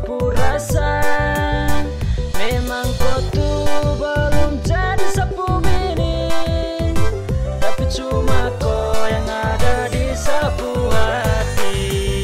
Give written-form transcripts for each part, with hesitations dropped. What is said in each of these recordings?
sapu rasa. Memang kau tuh belum jadi sapu mini, tapi cuma kau yang ada di sapu hati.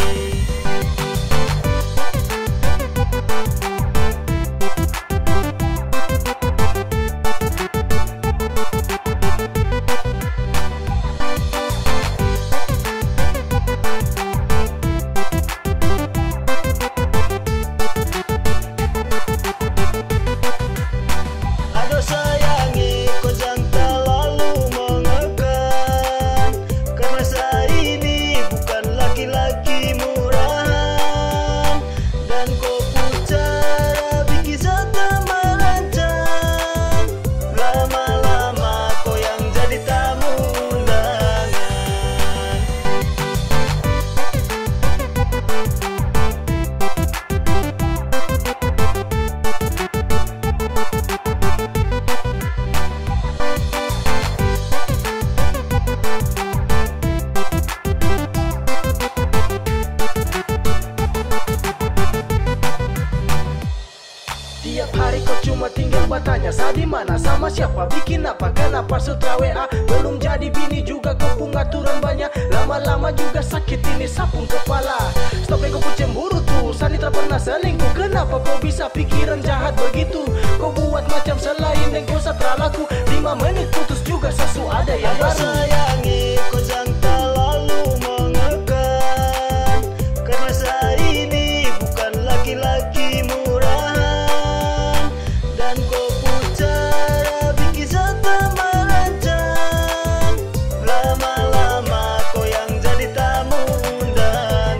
Tiap hari kau cuma tinggal bertanya, "Sa di mana, sama siapa, bikin apa, kenapa sutra WA belum jadi bini juga kau pun aturan banyak, lama-lama juga sakit ini sapung kepala." Stop kau pun cemburu tuh, Sani tak pernah selingkuh, kenapa kau bisa pikiran jahat begitu? Kau buat macam selain dan kau satra laku, 5 menit putus juga sesu ada yang baru. Sayangi kau jangan terlalu mengekang, karena saya ini bukan laki-laki murahan, dan kau pun cara bikin serta merancang, lama-lama kau yang jadi tamu undangan.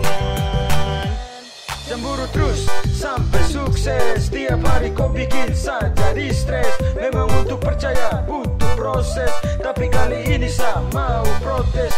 Cemburu terus sampai sukses, tiap hari kau bikin saya jadi stres. Memang untuk percaya butuh proses, tapi kali ini saya mau protes.